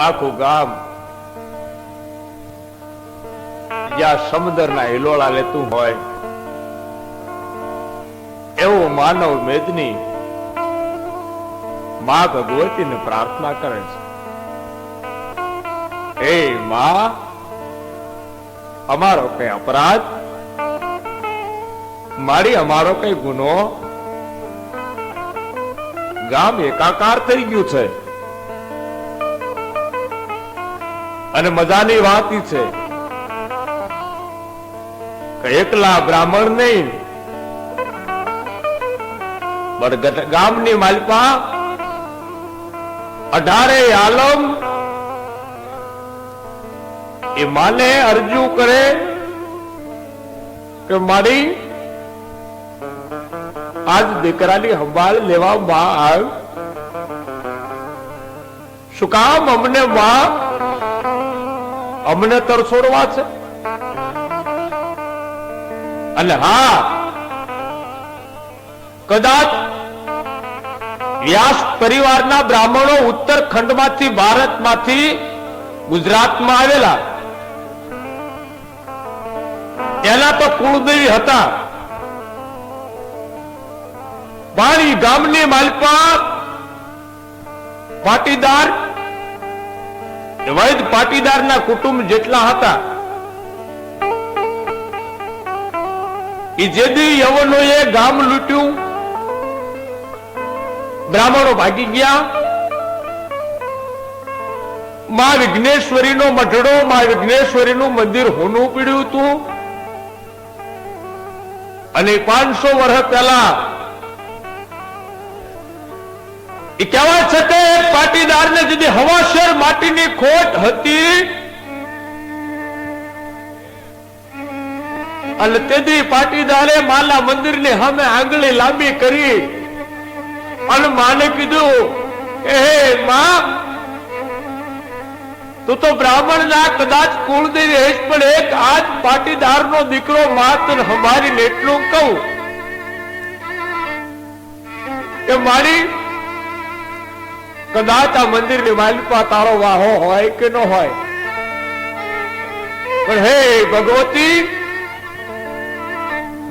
આખું ગામ જ્યાં સમુદ્રના હિલોળા લેતું હોય એવું માનવ મેદની માં ભગવતીને પ્રાર્થના કરે છે, હે માં, અમારો કઈ અપરાધ, મારી અમારો કઈ ગુનો, ગામ એકાકાર થઈ ગયું છે. અને મજાની વાત છે કે એકલા બ્રાહ્મણ નહીં, ગામની માલપા 18 આલમ એ માને અરજુ કરે કે મારી આજ દીકરાની સંભાળ લેવા માં આવ. શું કામ? અમને માં, અમને તરછોડવા છે. અને હા, કદાચ વ્યાસ પરિવારના બ્રાહ્મણો ઉત્તરખંડમાંથી, ભારતમાંથી ગુજરાતમાં આવેલા, એના તો કુળદેવી હતા. બાળી ગામની માલપા પાટીદાર, વૈદ પાટીદારના કુટુંબ જેટલા હતા, એ જેદી યવનોએ ગામ લૂંટ્યું, બ્રાહ્મણો ભાગી ગયા, માં વિઘ્નેશ્વરીનો મઢડો, માં વિઘ્નેશ્વરીનું મંદિર હોનું પીડ્યું હતું. અને 500 વર્ષ પહેલા એ કહેવાય છે કે પાટીદારને જેથી હવાશેર માટીની ખોટ હતી, અને તેથી પાટીદારે માના મંદિરની સામે આંગળી લાંબી કરી અને માને કીધું, હે માં, તું તો બ્રાહ્મણ ના કદાચ કુળદેવી હેશ, પણ એક આજ પાટીદારનો દીકરો માત્ર હમારીને એટલું કહું કે મારી કદાચ આ મંદિરની માલિકા તારો વાહો હોય કે ન હોય, પણ હે ભગવતી,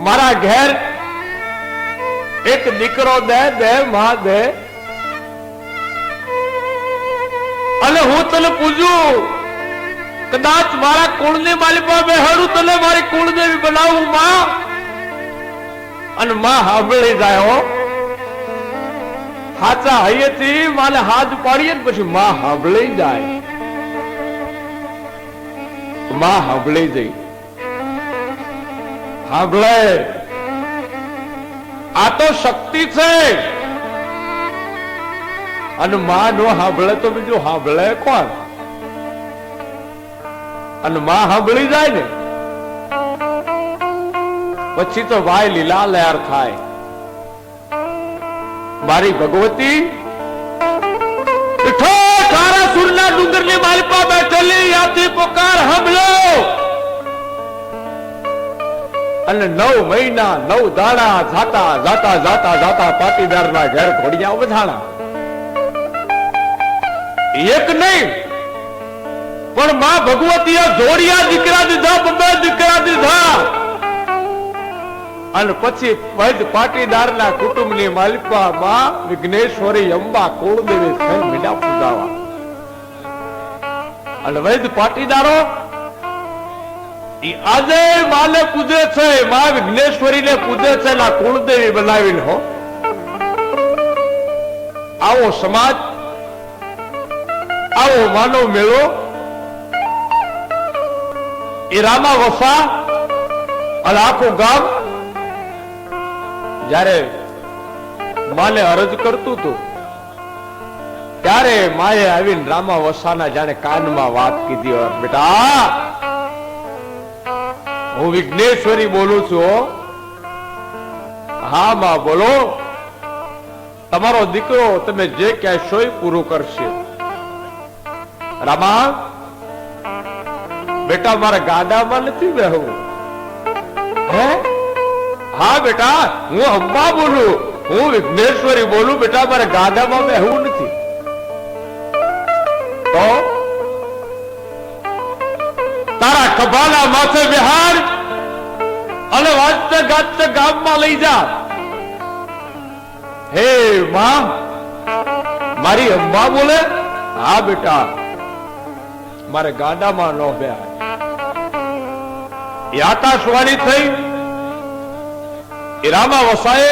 મારા ઘેર એક દીકરો દે, દે માં દે. અને હું તને પૂછું, કદાચ મારા કુળની માલિકા બેહાડું, તને મારી કુળદેવી બનાવું માં. અને માં સાંભળી જાય હો, હાચા હૈયેથી માને હાથ પાડીએ ને પછી માં સાંભળી જાય, માં સાંભળી જઈ, સાંભળે. આ તો શક્તિ છે. અને માં નો સાંભળે તો બીજું સાંભળે કોણ? અને માં સાંભળી જાય ને પછી તો ભાઈ લીલા લહેર થાય. મારી ભગવતી સુરના ડુંગરની માલિકા બેઠેલી યાથી પુકાર સાંભળો. અને 9 મહિના 9 દાડા જાતા જાતા જાતા જાતા પાટીદારના ઘેર ઘોડિયા વધાણા. એક નહીં પણ માં ભગવતીએ જોડિયા દીકરા દીધા, 2 દીકરા દીધા. અને પછી વૈદ પાટીદારના કુટુંબની માલિકા માં વિઘ્નેશ્વરી અંબા કુળદેવી થઈ મીડા પૂજાવા. અને વૈદ પાટીદારો આજે માને પૂજે છે, માં વિઘ્નેશ્વરીને પૂજે છે, ના કુળદેવી બનાવીને. હો, આવો સમાજ, આવો માનવ મેળો એ રામા વસા અને આખું ગામ જયારે માને અરજ કરતું હતું ત્યારે માએ આવીને રામા વસાના જાણે કાનમાં વાત કીધી, બેટા હું વિઘ્નેશ્વરી બોલું છું. હા માં બોલો. તમારો દીકરો તમે જે કહેશો એ પૂરું કરશે. રામા બેટા મારા ગાડામાં નથી બેહવું. હે? હા બેટા, હું અંબા બોલું, હું વિઘ્નેશ્વરી બોલું. બેટા મારે ગાડામાં બેહવું નથી. તો તારા ખભાના માથે બિહાર અને વાજતે ગાજતે ગામમાં લઈ જા. હે માં, મારી અંબા બોલે, હા બેટા, મારે ગાડામાં ન બેહાય. એ આકાશવાણી થઈ, એ રામા વસાએ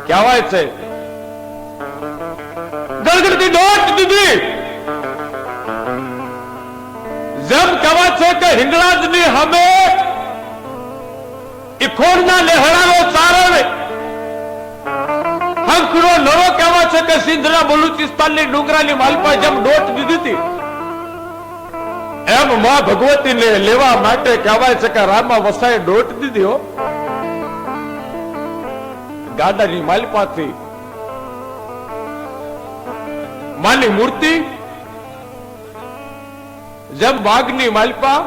કહેવાય છે ગળગળતી દોટ દીધી. જેમ કહેવાય છે કે હિંગળાજની સામે એ ખોડના લેહડાનો ચારણ હંખનો નવો કહેવાય છે કે સિંધના બલુચિસ્તાનની ડુંગરાની માલપા જેમ દોટ દીધી હતી, એમ માં ભગવતીને લેવા માટે કહેવાય છે કે રામા વસાએ દોટ દીધી. હો, ગાડાની માલપાથી માની મૂર્તિ જેમ બાગની માલપા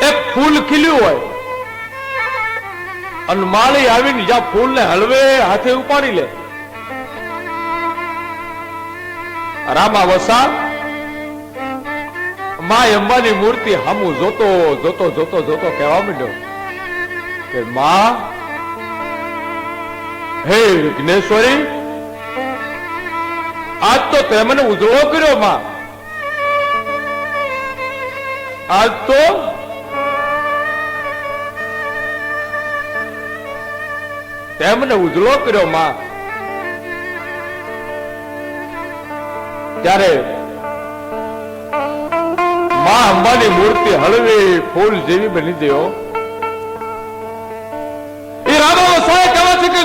એક ફૂલ ખીલ્યું હોય અને માળી આવીને જ્યાં ફૂલ ને હળવે હાથે ઉપાડી લે, રામા વસા માં અંબાની મૂર્તિ હામું જોતો જોતો જોતો જોતો કહેવા માંડ્યો કે માં, હે વિઘ્નેશ્વરી, આજ તો તે મને ઉજળો કર્યો માં. આજ તો તે મને ઉજળો કર્યો માં. ત્યારે માં અંબાની મૂર્તિ હળવી ફૂલ જેવી બની ગયો.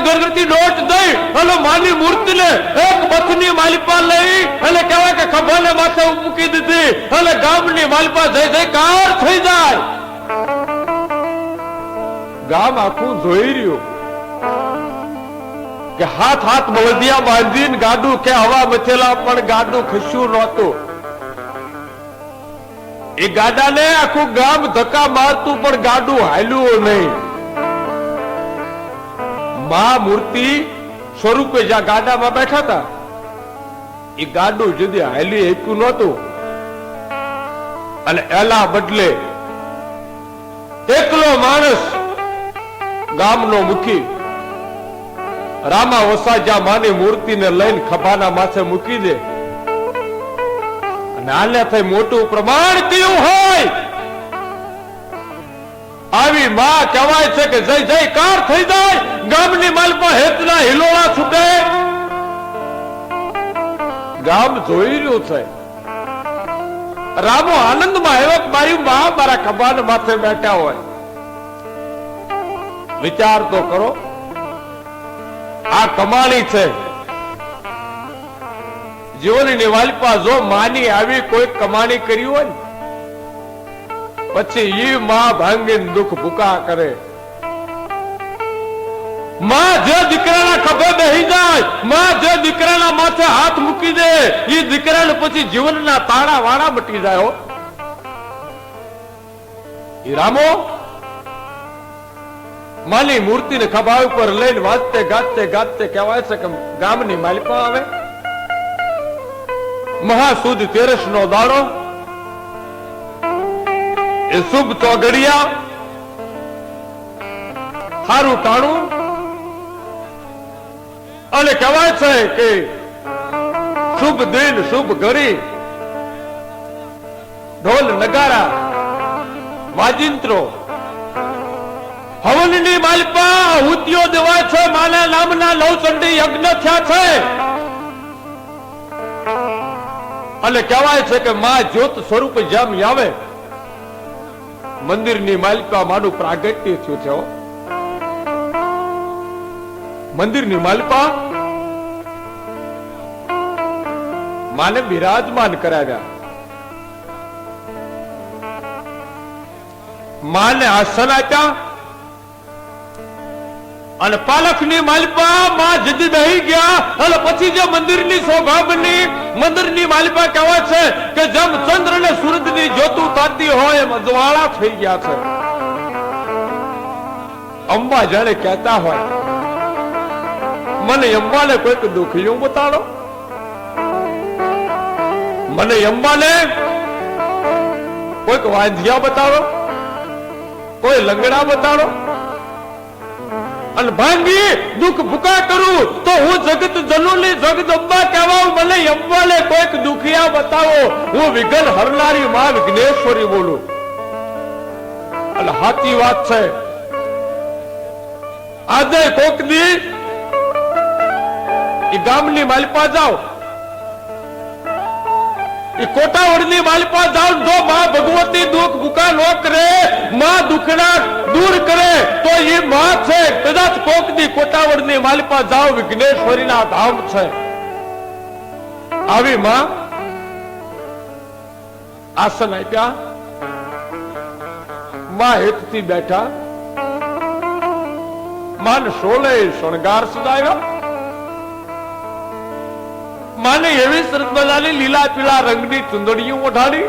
ગરગરતી દોટ દઈ અને માની મૂર્તિને એક બથની માલિપા લઈ અને કહેવાય કે ખભાને માથે મૂકી દીધી અને ગામની માલિપા જય જયકાર થઈ જાય. ગામ આખું જોઈ રહ્યું કે હાથ હાથ બળદિયા બાંધીને ગાડું કે હવા મથેલા પણ ગાડું ખસ્યું નહોતું. એ ગાડાને આખું ગામ ધક્કા મારતું પણ ગાડું હાલ્યું નહીં. મા મૂર્તિ સ્વરૂપે જ્યાં ગાડામાં બેઠા હતા એ ગાડું જુદી હાલી એકું નહોતું અને એલા બદલે એકલો માણસ ગામનો મુખી રામા વસા જ્યાં માની મૂર્તિને લઈને ખભાના માથે મૂકી દે અને આને થઈ મોટું પ્રમાણ કયું હોય. આવી માં કહેવાય છે કે જય જયકાર થઈ જાય. ગામની માલપા હેતના હિલોળા છૂટે. ગામ જોઈ રહ્યું છે. રામો આનંદમાં આવ્યો, મારી માં મારા ખભાના માથે બેઠા હોય. વિચાર તો કરો, આ કમાણી છે જીવનની વાલપા. જો માની આવી કોઈ કમાણી કરી હોય ને પછી ઈ માં ભાંગીને દુઃખ ભૂકા કરે. માં જે દીકરાના ખભે બેહી જાય, માં જે દીકરાના માથે હાથ મૂકી દે, એ દીકરાને પછી જીવનના તાળા વાળા મટી જાય. હો, ઈ રામો માની મૂર્તિને ખભા ઉપર લઈને વાજતે ગાજતે ગાજતે કહેવાય છે કે ગામની માલિપા આવે. મહાસુદ 13 નો દાડો, એ શુભ ચોગડિયા, સારું ટાણું અને કહેવાય છે કે શુભ દિન શુભ ઘડી, ઢોલ નગારા વાજિંત્રો, હવનની માલિપા આહુતિઓ દેવાય છે. માના નામના નવચંડી યજ્ઞ થયા છે અને કહેવાય છે કે માં જ્યોત સ્વરૂપે જેમ આવે મંદિરની માલિકા માનું પ્રાગટ્ય થયું છે. મંદિરની માલિકા માને બિરાજમાન કરાવ્યા. માને આસન આપ્યા અને પાલખની માલિકા માં જદી બેહી ગયા. અને પછી જે મંદિરની શોભા બની, મંદિરની માલિકા કહેવાય છે કે જેમ ચંદ્ર ને સૂરજની જ્યોતું તાતી હોય એમ અજવાળા થઈ ગયા છે. અંબા જાણે કહેતા હોય, મને અંબાને કોઈક દુખિયું બતાડો. મને અંબાને કોઈક વાંધિયા બતાવો, કોઈ લંગડા બતાડો અને ભાંગી દુઃખ ભૂકા કરું તો હું જગત જનોની જગદંબા કહેવાઉં. મને અંબાને કોઈક દુખિયા બતાવો, હું વિઘ્ન હરનારી માં વિઘ્નેશ્વરી બોલું. અને સાચી વાત છે. આજે કોક દી એ ગામની માલપા જાઓ, એ કોટાવડની માલપા જાઓ, જો માં ભગવતી દુઃખ ભૂકા નો કરે, માં દુખડા દૂર કરે તો એ માં છે. કદાચ કોક દી કોટાવડની માલપા જાઓ, વિઘ્નેશ્વરીના ધામ છે. આવી માં આસન આપ્યા, માં હેતથી બેઠા, માન શોલે શણગાર સદાવ્યા. માને એવી સરસ મજાની લીલા પીળા રંગની ચુંદડીઓ ઓઢાડી,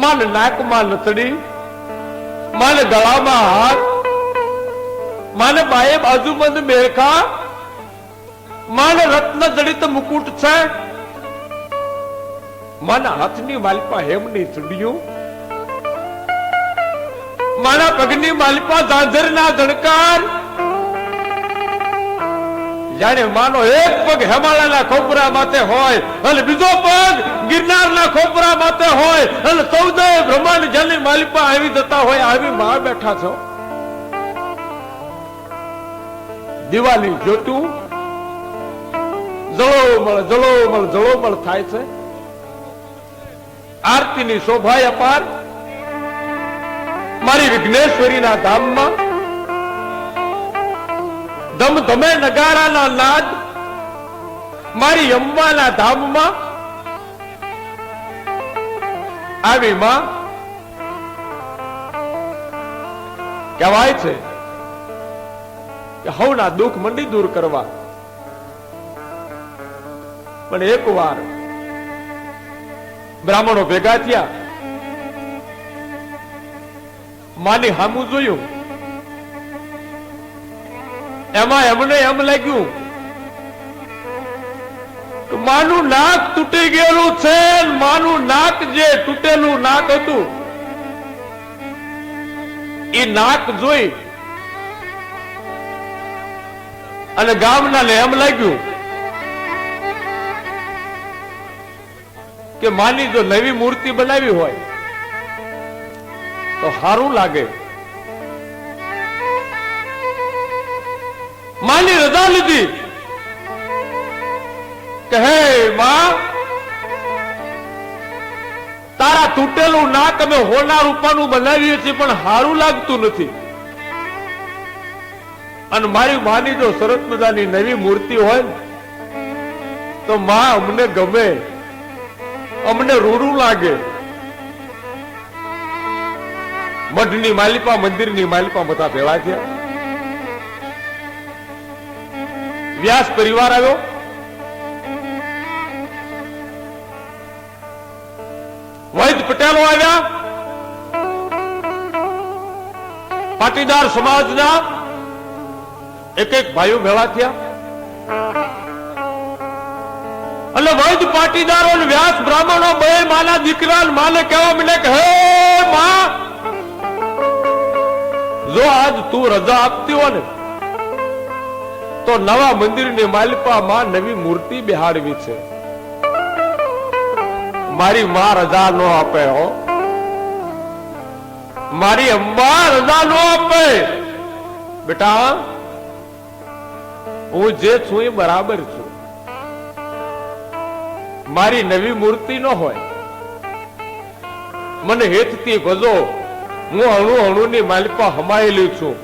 માન નાકમાં નથડી, માને ગળામાં હાથ, માને બાએ બાજુબંધ મેરખા, માને રત્ન જડિત મુકુટ છે, માના હાથની માલિપા હેમની ચૂડીઓ, માના પગની માલિપા ઝાંઝરના ઝણકાર. જાણે માનો એક પગ હિમાલયના ખોપરા માથે હોય અને બીજો પગ ગિરનારના ખોપરા માથે હોય અને 14 બ્રહ્માંડ જેની માલિપા આવી જતા હોય, આવી માં બેઠા છો. દિવાળી જોતું જળોમળ થાય છે. આરતીની શોભા અપાર મારી વિઘ્નેશ્વરીના ધામમાં. ધમધમે નગારાના નાદ મારી અંબાના ધામમાં. આવી માં કહેવાય છે કે હવના દુઃખ મંડી દૂર કરવા. પણ એક વાર બ્રાહ્મણો ભેગા થયા, માની હામું જોયું. એમાં એમને એમ લાગ્યું કે માનું નાક તૂટી ગયેલું છે. માનું નાક જે તૂટેલું નાક હતું એ નાક જોઈ અને ગામના ને એમ લાગ્યું કે માની જો નવી મૂર્તિ બનાવી હોય તો સારું લાગે. માની રજા લીધી કે હે માં, તારા તૂટેલું નાક અમે હોના રૂપાનું બનાવીએ છીએ પણ સારું લાગતું નથી. અને મારી માની જો સરસ મજાની નવી મૂર્તિ હોય તો માં અમને ગમે, અમને રૂડું લાગે. મઠની માલિપા, મંદિરની માલિપા બધા ભેળા થયા. વ્યાસ પરિવાર આવ્યો. વૈદ પટેલો આવ્યા. પાટીદાર સમાજના એક ભાઈઓ ભેળા થયા. એટલે વૈદ પાટીદારો અને વ્યાસ બ્રાહ્મણો બે માના દીકરા માને કહેવા માંડે કે હે માં, જો આજ તું રજા આપતી હો ને તો નવા મંદિરની માલિપા માં નવી મૂર્તિ બેહાડવી છે. મારી માં રજા નો આપે હો, મારી અંબા રજા નો આપે. બેટા હું જે છું એ બરાબર છું. મારી નવી મૂર્તિ ન હોય, મને હેતથી ભજો. હું અણુ અણુની માલિપા હમાયેલી છું.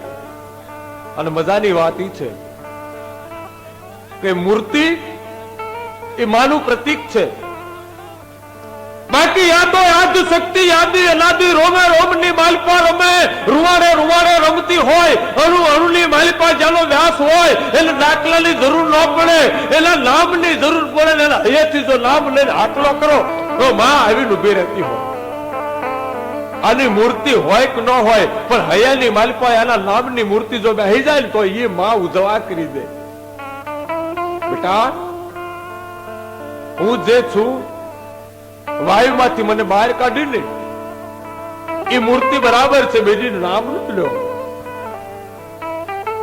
અને મજાની વાત એ છે કે મૂર્તિ એ માનું પ્રતીક છે. બાકી યાદો યાદ શક્તિ યાદી અનાદી રોમે રોમની માલિપા રમે, રૂવાડે રૂવાડે રમતી હોય. અણુ અણુની માલિપા જેનો વ્યાસ હોય એને દાખલાની જરૂર ન પડે, એના નામની જરૂર પડે. એના હૈયાથી જો નામ લઈને આટલો કરો તો માં આવીને ઉભી રહેતી હોય. આની મૂર્તિ હોય કે ન હોય પણ હૈયાની માલિપા એના નામની મૂર્તિ જો બેહી જાય ને તો એ માં ઉજવા કરી દે. બેટા હું જે છું વાયુમાંથી મને બહાર કાઢીને એ મૂર્તિ બરાબર છે, બીજી નામ નથી લ્યો.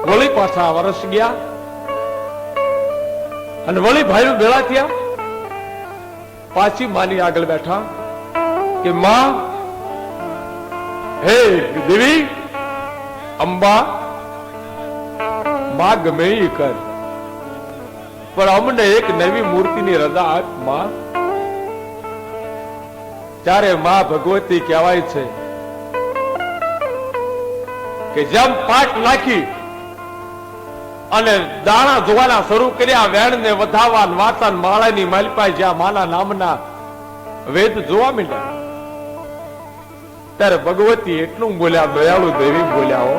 વળી પાછા વર્ષ ગયા અને વળી ભાઈઓ ભેળા થયા, પાછી માની આગળ બેઠા કે માં, હે દેવી અંબા, માં ગમે એ કર, પણ અમને એક નવી મૂર્તિની રજા આપ માં. ત્યારે માં ભગવતી કહેવાય છે કે જેમ પાટ નાખી અને દાણા ધોવાના શરૂ કર્યા, વેણ ને વધાવા વાતા માળાની માલપાઈ જ્યાં માના નામના વેદ જોવા મળ્યા, ત્યારે ભગવતી એટલું બોલ્યા, દયાળુ દેવી બોલ્યા હો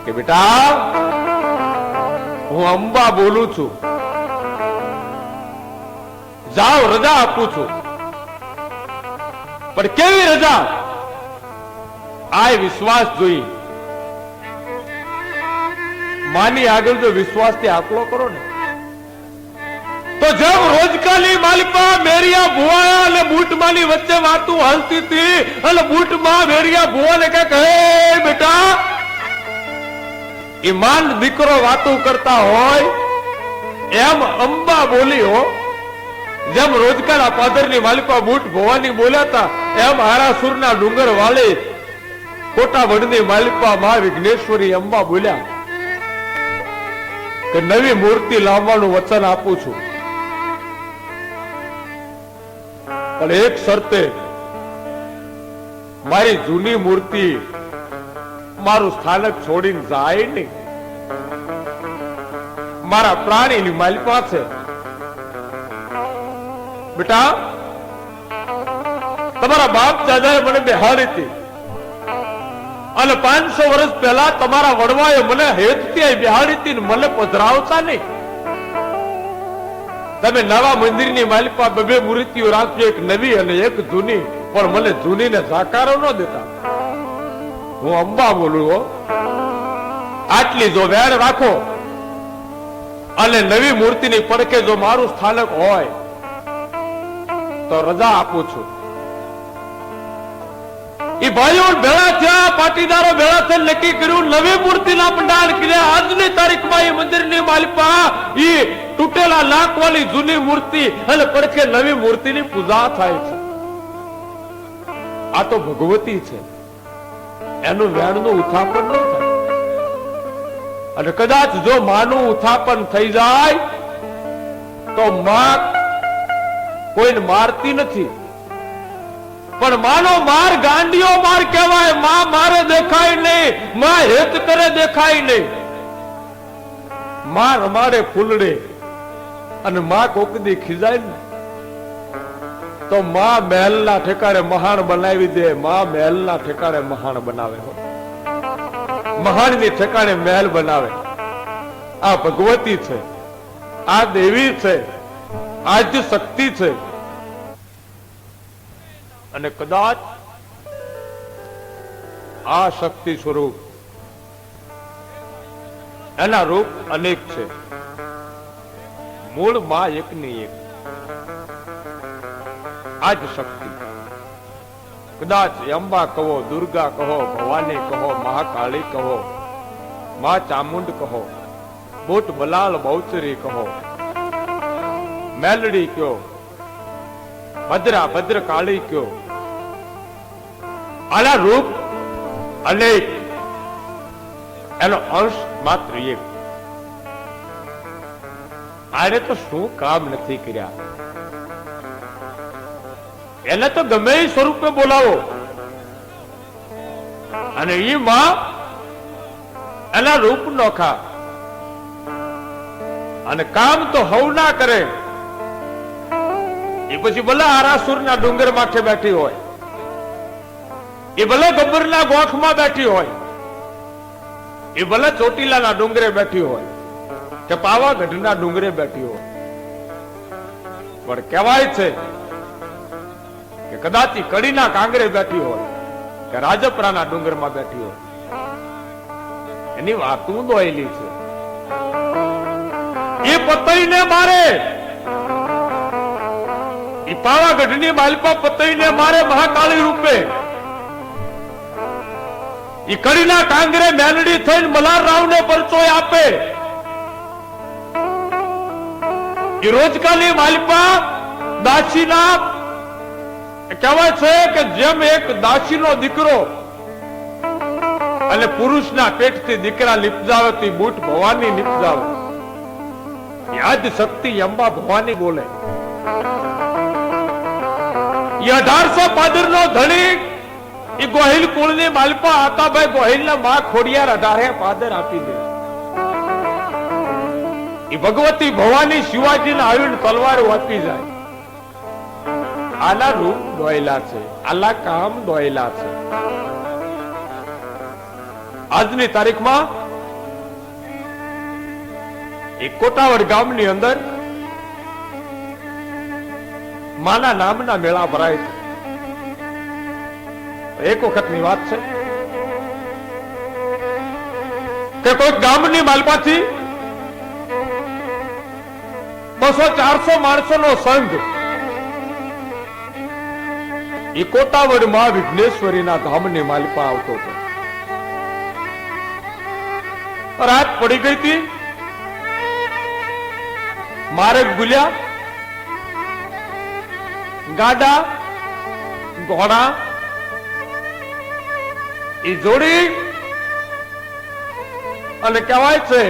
કે બેટા હું અંબા બોલું છું, જાઓ રજા આપું છું. પણ કેવી રજા? આ વિશ્વાસ જોઈ. માની આગળ જો વિશ્વાસ થી આકલો કરો ને તો જેમ રોજકાલી માલિકા મેરિયા ભુવા અને બૂટમાની વચ્ચે વાતું હાલતી હતી અને બૂટમાં મેરિયા ભુવાને કહે કે હે બેટા, ઈમાન દીકરો વાતું કરતા હોય એમ અંબા બોલી હો. જેમ રોજકાલા પાદરની માલિકા બૂટ ભવાની બોલ્યા હતા એમ હારાસુરના ડુંગર વાળી કોટા વડની માલિકા મા વિઘ્નેશ્વરી અંબા બોલ્યા કે નવી મૂર્તિ લાવવાનું વચન આપું છું, પણ એક શરતે, મારી જૂની મૂર્તિ મારું સ્થાનક છોડીને જાય નહીં. મારા પ્રાણીની માલિકા છે બેટા, તમારા બાપ દાદાએ મને બેહાડી હતી અને 500 વર્ષ પહેલા તમારા વડવાએ મને હેતથી બેહાડી હતી, મને પધરાવતા નહીં. તમે નવા મંદિરની માલિકા બબે મૂર્તિઓ રાખજો, એક નવી અને એક જૂની, પણ મને જૂનીને સાકારો ન દેતા. હું અંબા બોલું હો. આટલી જો વેણ રાખો અને નવી મૂર્તિની પડખે જો મારું સ્થાનક હોય તો રજા આપું છું. એ ભાઈઓ ભેળા થયા, પાટીદારો ભેળા થઈને નક્કી કર્યું નવી મૂર્તિના પંડાલ કર્યા. આજની તારીખમાં એ મંદિરની માલિકા એ તૂટેલા નાક વાળી જૂની મૂર્તિ અને પડખે નવી મૂર્તિની પૂજા થાય છે. આ તો ભગવતી છે, એનું વેણનું ઉત્થાપન નહીં થાય. અને કદાચ જો માનું ઉત્થાપન થઈ જાય તો માં કોઈને મારતી નથી, પણ માનો માર ગાંડીઓ માર કહેવાય. માં મારે દેખાય નહીં, માં હેત કરે દેખાય નહીં. માં રમાડે ફૂલડે અને માં કોકદી ખીજાય ને તો માં મહેલના ઠેકાણે મહાન બનાવી દે. માં મહેલના ઠેકાણે મહાન બનાવે, મહાનની ઠેકાણે મહેલ બનાવે. આ ભગવતી છે, આ દેવી છે, આજ શક્તિ છે. અને કદાચ આ શક્તિ સ્વરૂપ એના રૂપ અનેક છે, મૂળ માં એક ની એક. આજ શક્તિ કદાચ અંબા કહો, દુર્ગા કહો, ભવાની કહો, મહાકાળી કહો, મા ચામુંડ કહો, બોટ બલાલ બહુચરી કહો, મેલડી કયો, ભદ્રા ભદ્ર કાળી કયો, આના રૂપ અનેક, એનો અંશ માત્ર એક. આને તો શું કામ નથી કર્યા? એને તો ગમે એ સ્વરૂપે બોલાવો અને એ માં એના રૂપ નોખા અને કામ તો હવ ના કરે. એ પછી ભલે આરાસુરના ડુંગર માથે બેઠી હોય, એ ભલે ગબ્બરના ગોખમાં બેઠી હોય, એ ભલે ચોટીલાના ડુંગરે બેઠી હોય કે પાવાગઢના ડુંગરે બેઠી હોય, પણ કહેવાય છે કે કદાચ કડીના કાંગરે બેઠી હોય કે રાજપરાના ડુંગરમાં બેઠી હોય, એની વાતું દોયેલી છે. એ પતઈને મારે એ પાવાગઢની માલપા પતઈને મારે મહાકાળી રૂપે એ કડીના ટાંગરે મેલડી થઈને મલ્હારરાવને પરિચય આપે. એ રોજકાની માલપા દાસીના કહેવાય છે કે જેમ એક દાસીનો દીકરો અને પુરુષના પેટથી દીકરા નિપજાવે તો બુટ ભવાની નિપજાવે. યાદ શક્તિ અંબા ભવાની બોલે. એ 1800 પાદરનો ધણી એ ગોહિલ કુળની માલપા આતાભાઈ ગોહિલના માં ખોડિયાર 18 પાદર આપી દે. એ ભગવતી ભવાની શિવાજીને આવીને તલવાર આપી જાય. આલા રૂપ દોયલા છે, આલા કામ દોયલા છે. આજની તારીખમાં એક કોટાવડ ગામની અંદર માના નામના મેળા ભરાય છે. એક વખતની વાત છે કે કોઈ ગામની માલપાથી 200-400 માણસોનો સંઘ એ કોટાવડ માં વિઘ્નેશ્વરીના ધામની માલપા આવતો હતો. રાત પડી ગઈ હતી. માર્ગ ભૂલ્યા. ગાડા ઘોડા એ જોડી અને કહેવાય છે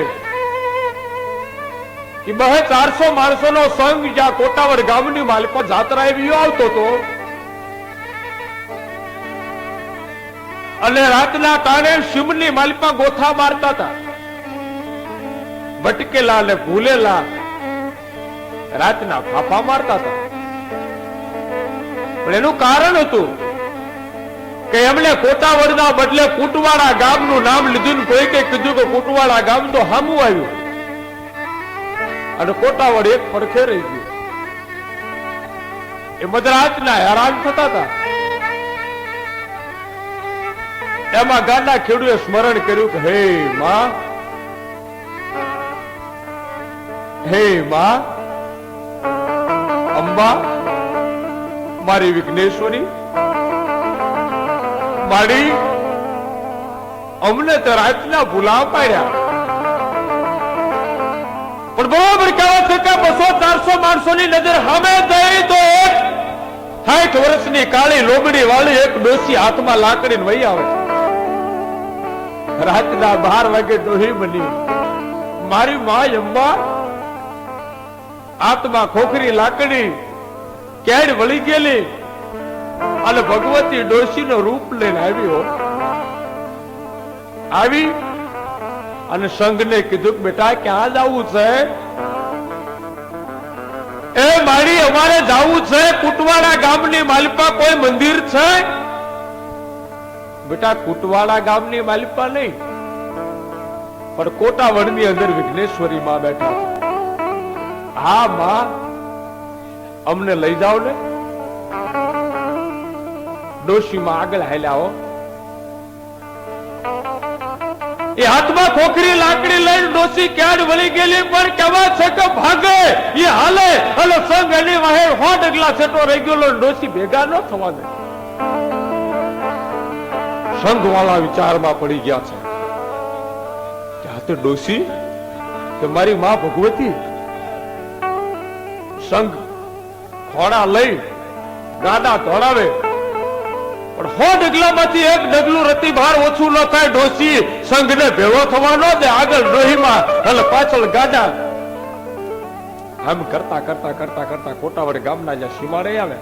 કે 200-400 માણસોનો સંઘ જ્યાં કોટાવડ ગામની માલપા જાત્રા એવી આવતો હતો અને રાતના ટાણે શિવની માલપા ગોથા મારતા હતા. ભટકેલા અને ભૂલેલા રાતના ફાફા મારતા હતા. પણ એનું કારણ હતું કે એમણે કોટાવડના બદલે કુટવાડા ગામનું નામ લીધું. કોઈ કઈ કીધું કે કુટવાડા ગામ તો હામું આવ્યું અને કોટાવડ એક પડખે રહી ગયું. એ મધરાતના હેરાન થતા હતા. એમાં ગાંડા ખેડૂએ સ્મરણ કર્યું કે હે માં અંબા મારી વિઘ્નેશ્વરી મારી અમને તો રાતના ભૂલા પાડ્યા. પણ બરોબર કહેવાય છે કે 200-400 માણસોની નજર સામે થઈ તો 60 વર્ષની કાળી લોબડી વાળી એક ડોસી હાથમાં લાકડી વહી આવે. રાતના 12 વાગે ડોહી બની મારી માં અંબા આત્મા ખોખરી લાકડી કેડ વળી ગયેલી અને ભગવતી ડોશી નો રૂપ લઈને આવી અને સંઘને કીધું બેટા ક્યાં જવું છે? એ મારી અમારે જવું છે કુટવાડા ગામની માલપા કોઈ મંદિર છે? બેટા કુટવાડા ગામની માલપા નહીં પણ કોટાવડની અંદર વિઘ્નેશ્વરી માં બેઠા છે. હા માં અમને લઈ જાઓ ને. ડોશીમાં આગળ હાલ્યા હો. એ હાથમાં ખોખરી લાકડી લઈને ડોશી ક્યાં વળી ગયેલી પણ કેવા છે કે ભાગે એ હાલે અને સંગ એની વાહે 100 ડગલા છેટો રહી ગયેલો. ડોશી ભેગા ન થવા દે. સંઘ વાળા વિચારમાં પડી ગયા છે. ત્યાં તો ડોશી કે મારી માં ભગવતી સંઘ ઘોડા લઈ ગાડા દોડાવે પણ 100 ડગલામાંથી એક ડગલું રતી બહાર ઓછું ન થાય. ડોશી સંઘને ભેળો થવા ન દે. આગળ ડોહીમાં અને પાછળ ગાડા આમ કરતા કરતા કરતા કરતા કોટાવડ ગામના જ્યાં સીમાડે આવે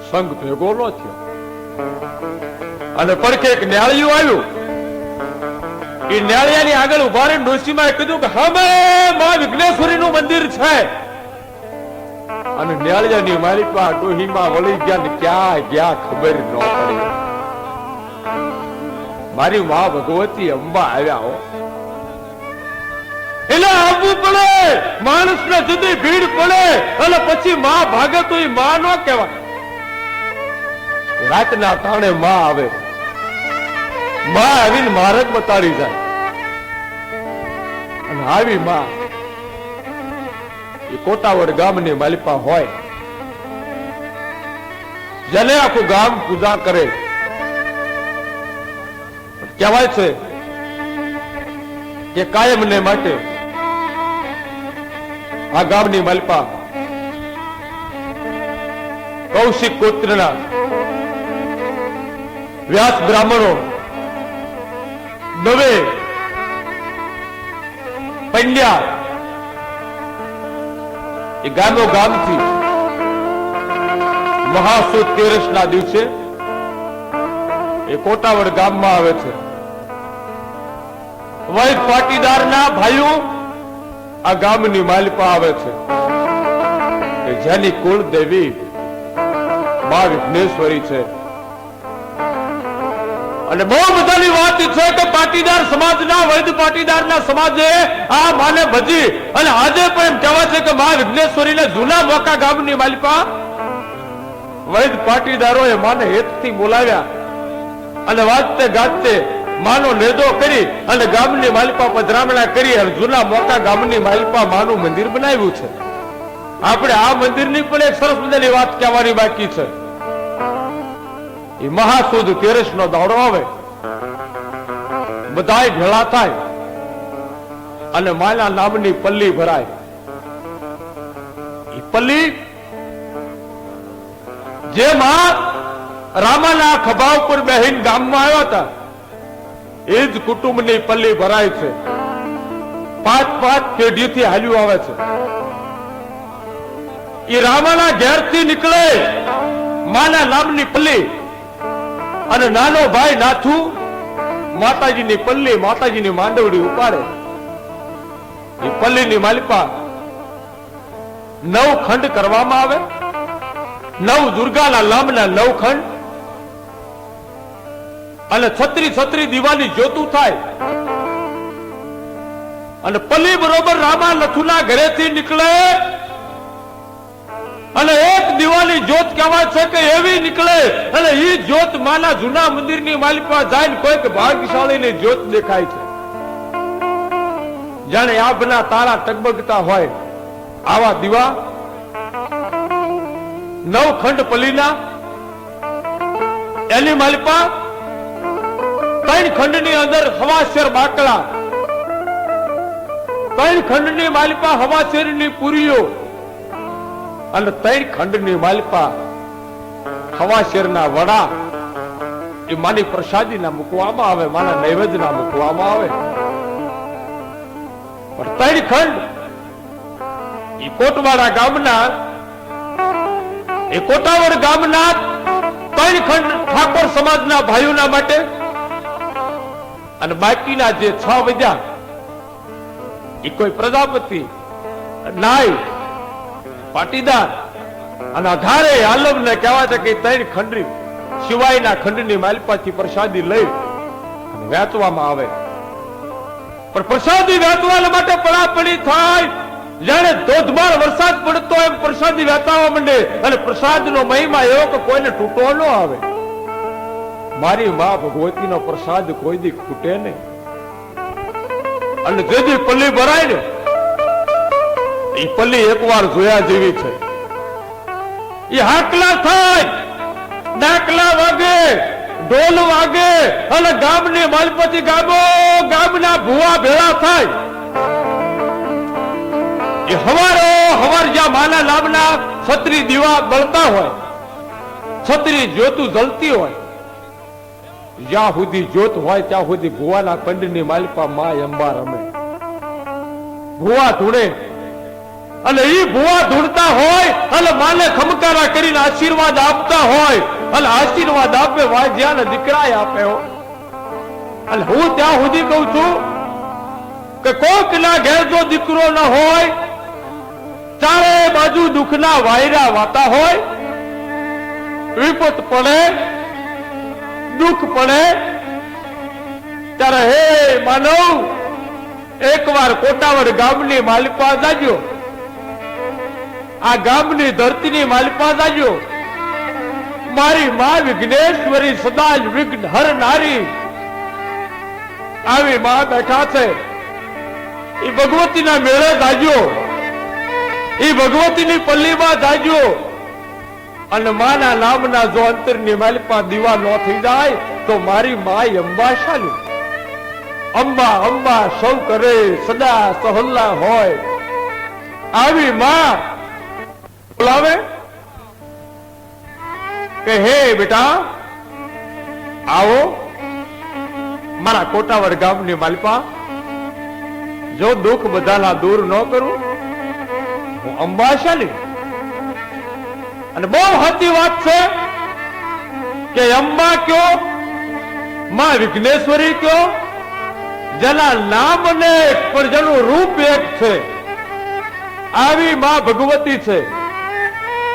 સંઘ ભેગો ન થયો અને પડખે એક ન્યાળિયું આવ્યું. એ ન્યાળિયાની આગળ ઉભા રહીને ડોશીમાં કીધું કે હવે માં વિઘ્નેશ્વરી નું મંદિર છે. અને ન્યાળિયાની માલિકા ડોહીમાં વળી ગયા ને ક્યાં ગયા ખબર ન પડી. મારી માં ભગવતી અંબા આવ્યા હો. એટલે આવવું પડે માણસ ને જુદી ભીડ પડે અને પછી માં ભાગે તો એ માં ન કહેવાય. રાતના તાણે માં આવે. માં આવીને માર્ગ બતાડી જાય અને આવી માં એ કોટાવડ ગામની માલિપા હોય જેને આખું ગામ પૂજા કરે. કહેવાય છે કે કાયમને માટે આ ગામની માલપા કૌશિક ગોત્રના વ્યાસ બ્રાહ્મણો નવે પંડ્યા એ ગામો ગામથી મહાસુદ તેરસ ના દિવસે એ કોટાવડ ગામમાં આવે છે. વૈદ પાટીદારના ભાઈઓ આ ગામની માલિપા આવે છે કે જેની કુળ દેવી મા વિઘ્નેશ્વરી છે. અને બહુ બધાની વાત છે કે પાટીદાર સમાજના વૈદ પાટીદારના સમાજે આ માને ભજી અને આજે પણ એમ કહેવાય છે કે મા વિઘ્નેશ્વરીને જૂના મોકા ગામની માલિપા વૈદ પાટીદારોએ માને હેતથી બોલાવ્યા અને વાજતે ગાજતે માનો નેદો કરી અને ગામની માલિપા પધરામણા કરી અને જૂના મોકા ગામની માલિપા માનું મંદિર બનાવ્યું છે. આપણે આ મંદિરની પણ એક સરસ મજાની વાત કહેવાની બાકી છે. એ મહાસુદ તેરસ નો દાડો આવે, બધાય ભેળા થાય અને માના નામની પલ્લી ભરાય. એ પલ્લી જેમાં રામાના ખભા ઉપર બેહીન ગામમાં આવ્યા હતા એ જ કુટુંબની પલ્લી ભરાય છે. 5-5 પેઢીથી હાલ્યું આવે છે. એ રામાના ઘેરથી નીકળે માના નામની પલ્લી અને નાનો ભાઈ નાથુ માતાજીની પલ્લી માતાજીની માંડવડી ઉપાડે. એ પલ્લીની માલિપા 9 ખંડ કરવામાં આવે. 9 દુર્ગાના લાંબના 9 ખંડ અને 36 દીવાની જ્યોતું થાય અને પલ્લી બરોબર રામા નથુના ઘરેથી નીકળે અને એક દીવાની જ્યોત કહેવાય છે કે એવી નીકળે અને એ જ્યોત માના જૂના મંદિરની માલિપા જાય ને કોઈક ભાગ્યશાળીની જ્યોત દેખાય છે. જાણે આભના તારા ટગબગતા હોય આવા દીવા 9 ખંડ પલ્લીના એની માલિપા 3 ખંડની અંદર હવાશેર બાકડા, 3 ખંડની માલિપા હવાશેરની પુરીઓ અને 3 ખંડની માલિપા હવાશેરના વડા એ માની પ્રસાદીના મૂકવામાં આવે, માના નૈવેદ્યના મૂકવામાં આવે. પણ 3 ખંડ એ કોટવાડા ગામના એ કોટાવડ ગામના 3 ખંડ ઠાકોર સમાજના ભાઈઓના માટે અને બાકીના જે 6 વધ્યા એ કોઈ પ્રજાપતિ, નાય, પાટીદાર અને અઘારે આલમને કહેવાય છે કે 3 ખંડ સિવાયના ખંડની માલિપાથી પ્રસાદી લઈ અને વેચવામાં આવે. પણ પ્રસાદી વેચવા માટે પડાપડી થાય. જાણે ધોધમાર વરસાદ પડતો એમ પ્રસાદી વેચાવા માંડે અને પ્રસાદનો મહિમા એવો કે કોઈને તૂટો ન આવે. મારી મા ભગવતીનો પ્રસાદ કોઈ દી ખૂટે નહીં. અને જેથી પલ્લી ભરાય ને એ પલ્લી એકવાર જોયા જેવી છે. એ હાકલા થાય, ડાકલા વાગે, ઢોલ વાગે અને ગામની માલપતિ ગામના ભુવા ભેળા થાય. એ હવારો હવાર જ્યાં માના નામના 36 દીવા બળતા હોય, 36 જ્યોતું જલતી હોય, જ્યાં સુધી જ્યોત હોય ત્યાં સુધી ભુવાના કંડની માલિપા મા અંબા રમે. ભુવા ધૂણે અને એ ભુવા ધૂણતા હોય અને માને ખમકારા કરીને આશીર્વાદ આપતા હોય અને આશીર્વાદ આપે વાજ્યા ને દીકરાએ આપે હો. અને હું ત્યાં સુધી કહું છું કે કોક ના ઘેર જો દીકરો ન હોય, ચારે બાજુ દુઃખના વાયરા વાતા હોય, વિપત પડે, દુઃખ પડે ત્યારે હે માનવ એકવાર કોટાવડ ગામની માલિપા જાજો, આ ગામની ધરતીની માલિપા જાજો. મારી મા વિઘ્નેશ્વરી સદા જ વિઘ્ન હરનારી આવી મા બેઠા છે. એ ભગવતીના મેળે જાજો, એ ભગવતીની પલ્લીમાં જાજો. અને માના નામના જો અંતરની માલિપા દીવા ન થઈ જાય તો મારી માય અંબા શાલી. અંબા અંબા સૌ કરે સદા સહલ્લા હોય આવી માં બોલાવે કે હે બેટા આવો મારા કોટાવડ ગામની માલિપા. જો દુઃખ બધાના દૂર ન કરું હું અંબાશાલી. અને બહુ સાચી વાત છે કે અંબા કયો માં વિઘ્નેશ્વરી કયો જેના નામ અનેક પણ જેનું રૂપ એક છે આવી માં ભગવતી છે.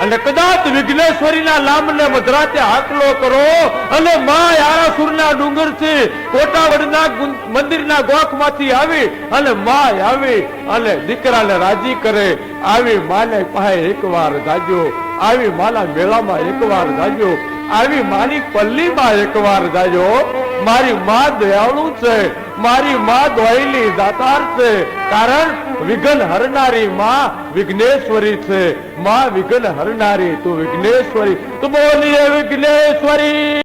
અને કદાચ વિઘ્નેશ્વરીના નામને મધરાતે હાકલો કરો અને માં આરાસુરના ડુંગર થી કોટાવડના મંદિરના ગોખમાંથી આવી અને માં આવી અને દીકરાને રાજી કરે આવી માને પાસે એકવાર જાજો, આવી માના મેળામાં એકવાર જાજો, આવી માની પલ્લીમાં એકવાર જાજો. મારી માં દયાળુ છે, મારી માં દોયલી દાતાર છે. કારણ વિઘ્ન હરનારી માં વિઘ્નેશ્વરી છે. માં વિઘ્ન હરનારી તું વિઘ્નેશ્વરી તું બોલીએ વિઘ્નેશ્વરી.